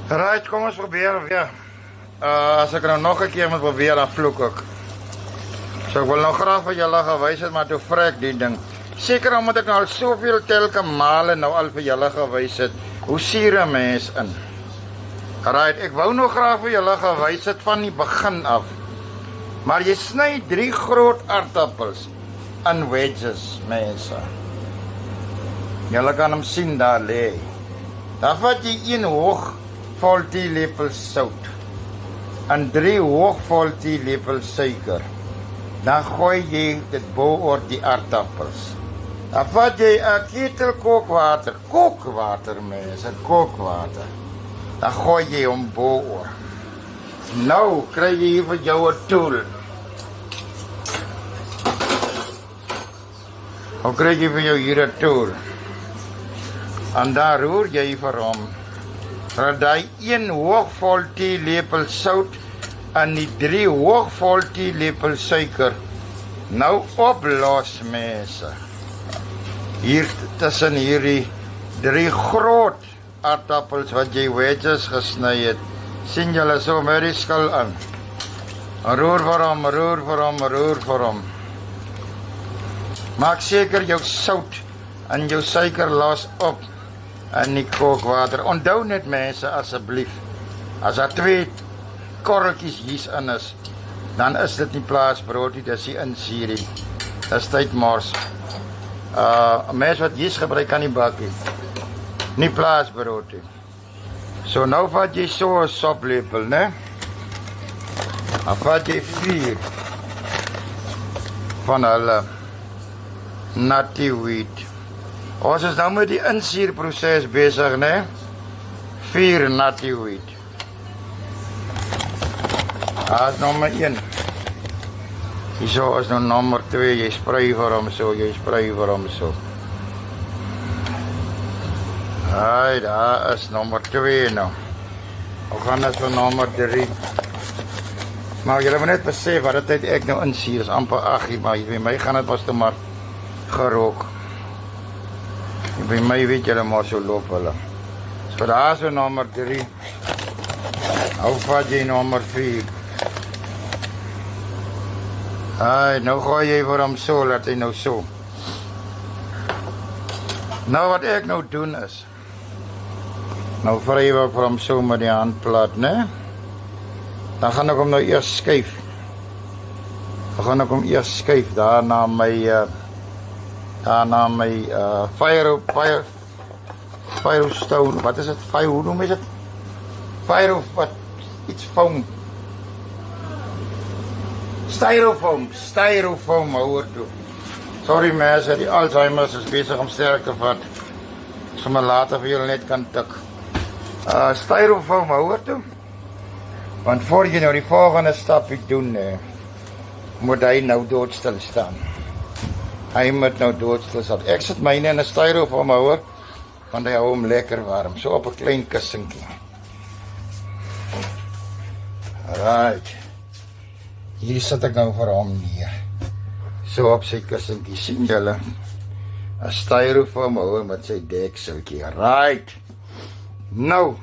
Right, kom ons probeer weer. As ek nou nog 'n keer moet probeer, dan vloek ek. So ek wil nou graag vir julle gewys het, maar toe vrek die ding. Seker omdat ek nou al soveel telke male nou al vir julle gewys het, hoe suur 'n mens in. Right, ek wou nog graag vir julle gewys het van die begin af. Maar jy sny 3 groot aardappels in wedges, mense. Julle kan hom sien daar lê. Dan vat jy 1 hoog vol teelepel sout en 3 hoog vol teelepel suiker. Dan gooi jy dit bo oor die aardappels. Dan vat jy 'n ketel kookwater mense, kookwater. Dan gooi jy hom bo oor. Nou kry jy hier vir jou 'n tool. Nou kry jy vir jou hier 'n tool. En daar roer jy vir hom. Dat hy 1 hoogvol teelepel sout en die 3 hoogvol teelepel suiker nou oplos, mense. Hier tussen hierdie 3 groot aardappels wat jy wedges gesny het. Sien julle so met die skil in. Roer vir hom, roer vir hom, roer vir hom. Maak seker jou sout en jou suiker los op in die kookwater. Onthou net mense asseblief, as daar 2 korreltjies hier's in is, dan is dit nie plaasbrood nie, dis die insuurie. Dis tydmors. 'n Mens wat hier's gebruik kan nie bak nie plaasbrood nie. So nou vat jy so 'n soplepel, né? Dan vat jy 4 van hulle nutty wheat. Ons is nou met die insuurproses besig, né? 4 nutty wheat. Daar is nommer 1. Hierso is nou nommer 2. Jy sprei vir hom so, jy sprei vir hom so. Haai, daar is nommer 2 nou. Ons gaan net vir nommer 3. Maar julle moet net besef wat dit ek nou insuur is amper 8, maar by my gaan dit was toe maar gerook. By my weet julle maar so loop hulle. So daar is nommer 3. Nou vat jy nommer 4. Haai, nou gooi jy vir hom so, laat hy nou so. Nou wat ek nou doen is, nou vry ek vir hom so met die handplat, né? Dan gaan ek hom nou eers skuif. Dan gaan ek hom eers skuif, daarna my fire stone, wat is dit? Hoe noem jy dit? Fire of wat? Iets foam. Styrofoam houer toe. Sorry mense, die Alzheimer's is besig om sterk te vat. Ek sal maar later vir julle net kan tik. Styrofoam houer toe. Want voor jy nou die volgende stapie doen, moet hy nou doodstil staan. Hy moet nou doodstil staan. Ek sit myne in 'n styrofoam houer, want hy hou hom lekker warm, so op 'n klein kussinkie. Right. Hier sit ek nou vir hom neer. So op sy kussinkie, sien julle? 'n styrofoam houer met sy dekseltjie. Right. Nou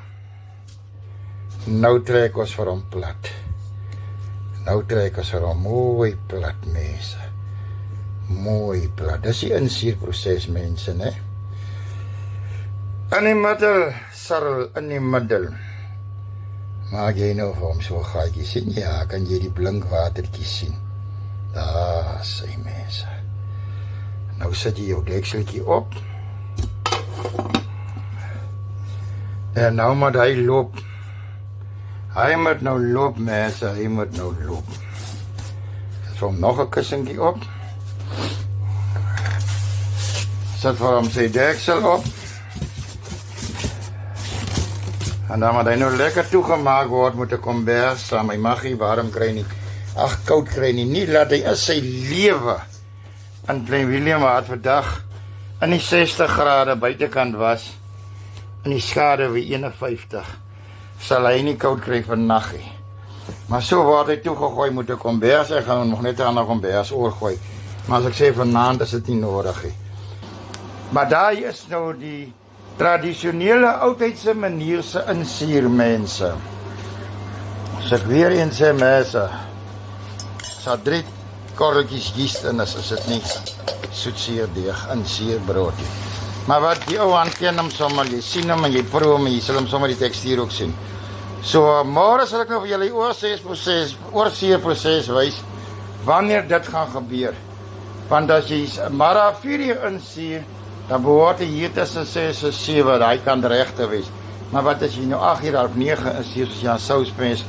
trek ons vir hom plat. Nou trek ons vir hom mooi plat, mense. Mooi plat. Dis die insuurproses, mense, né? In die middel, sarrel, in die middel. Maak jy nou vir hom so gaatjie, sien jy? Ja, kan jy die blink watertjie sien? Daar sy mense. Nou sit jy jou dekseltjie op. En nou moet hy loop. Hy moet nou loop, mense, hy moet nou loop. Sit vir hom nog 'n kussinkie op. Sit vir hom sy deksel op. En dan moet hy nou lekker toegemaak word met 'n kombers, hy mag nie warm kry nie. Ag, koud kry nie, laat hy in sy lewe. En Klein Willem het vandag in die 60 grade buitekant was, in die skade wie 51. Sal hy nie koud kry vannag nie. Maar so word hy toegegooi met 'n kombers, ek gaan nog net 'n ander kombers oorgooi. Maar as ek sê vanaand is dit nie nodig nie. Maar daar is nou die tradisionele oudheidse manier se insuurmense. As ek weer eens sê mense, as daar 3 korreltjies yeast in is dit nie soetsuurdeeg in suurbrood nie. Maar wat die ou ken hom sommer, jy sien hom en jy proe hom en jy sal hom sommer die tekstuur ook sien. So môre sal ek nou vir julle oorsuurproses wys wanneer dit gaan gebeur. Want as jy maar 4 uur insuur, dan behoort hy hier tussen 6 en 7, hy kan reg te wees. Maar wat as jy nou 8 uur half 9 insuur, soos jy aan souspens,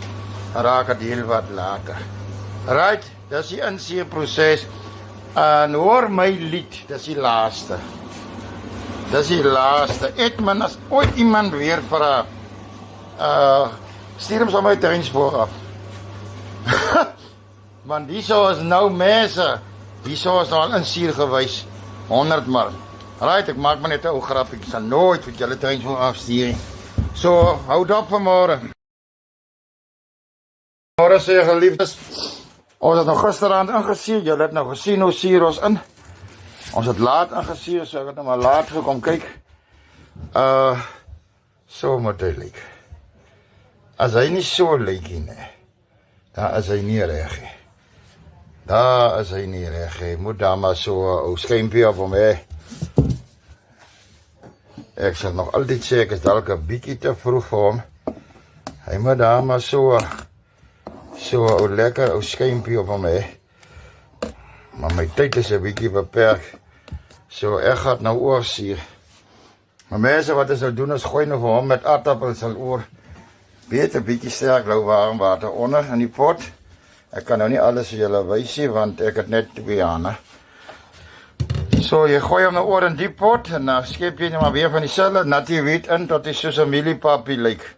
raak dit heel wat later. Right, dis die insuurproses. En hoor my lied, dis die laaste. Dis die laaste. Edmund, as ooit iemand weer vra, stuur hom sommer uit Terrens vooraf. Want hierso is nou mense, hierso is nou al insuur gewys, 100 mal. Right, ek maak maar net 'n ou grappie, ek sal nooit vir julle Terrens vooraf stuur nie. So, hou dop vir môre. Môre sê geliefdes, ons het nou gisterand ingesier, julle het nou gesien hoe suur ons in. Ons het laat ingesier, so ek het nou maar laat gekom kyk. So moet hy lyk. As hy nie so lyk nie, dan is hy nie reg nie. Daar is hy nie reg nie. Moet daar maar so 'n ou skympie op hom hê. Ek sal nog altyd sê ek is dalk 'n bietjie te vroeg vir hom. Hy moet daar maar so 'n ou lekker ou skympie op hom hê. Maar my tyd is 'n bietjie beperk. So ek gaan nou oorsuur. Maar mense wat ons nou doen is gooi nou vir hom met aardappels al oor. Weet 'n bietjie sterk lou warm water onder in die pot. Ek kan nou nie alles vir julle wys nie want ek het net 2 hande. So jy gooi hom nou oor in die pot en dan skep jy net maar weer van dieselfde natty wheat in tot hy soos 'n mieliepapie lyk.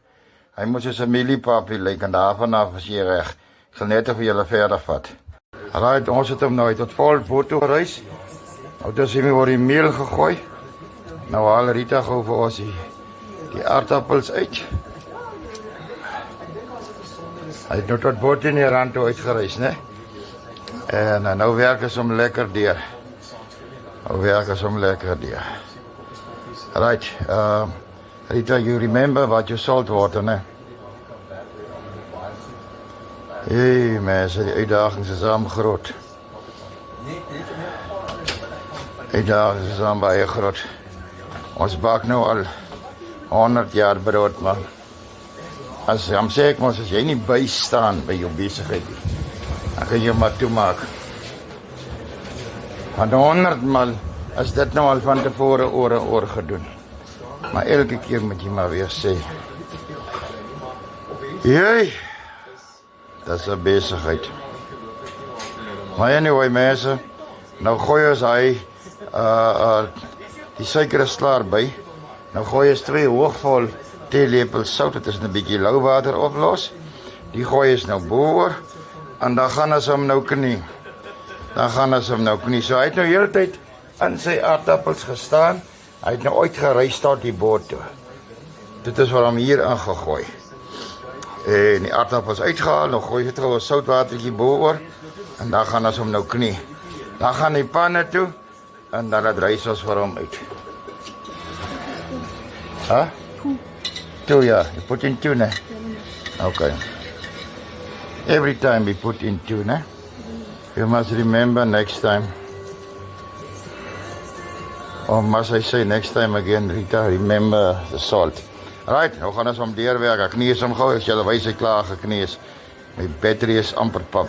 Hy moet soos 'n mieliepapie lyk en daarvan af is jy reg. Ek sal net vir julle verder vat. Alright, ons het hom nou tot vol boot toe gereis. Nou dis hy oor die meel gegooi. Nou haal Rita gou vir ons die aardappels uit. Hy het nou tot boot in die rand toe uitgereis, né? En nou werk ons hom lekker deur. Right, Rita, you remember what you salt water, né? Hey, mense, die uitdagings is aan groot. Uitdagings is aan baie groot. Ons bak nou al 100 jaar brood, maar as sê ek mos, as jy nie bystaan by jou besigheid nie, dan kan jy maar toemaak. Want 100 mal is dit nou al van tevore oor gedoen. Maar elke keer moet jy maar weer sê, jee, dis 'n besigheid. Maar anyway, mense, nou gooi ons hy die suiker is klaar by. Nou gooi ons 2 hoogvol theelepels sout, dit is 'n bietjie lou water oplos. Die gooi ons nou boor en dan gaan ons hom nou knie. So hy het nou heeltyd in sy aardappels gestaan. Hy het nou uitgereis tot die boot toe. Dit is wat hom hier ingegooi. En die aardappels uitgehaal, nou gooi jy trouwens soutwatertjie boor en dan gaan ons hom nou knie. Dan gaan die panne toe en dan reis ons vir hom uit. Huh? Two, yeah. You put in 2, ne? Okay. Every time we put in 2, ne? You must remember next time. Or must I say next time again, Rita, remember the salt. Right, nou gaan ons hom deurwerk. Ek knie is hom gou, as julle wys hy klaar geknie is. My battery is amper pap.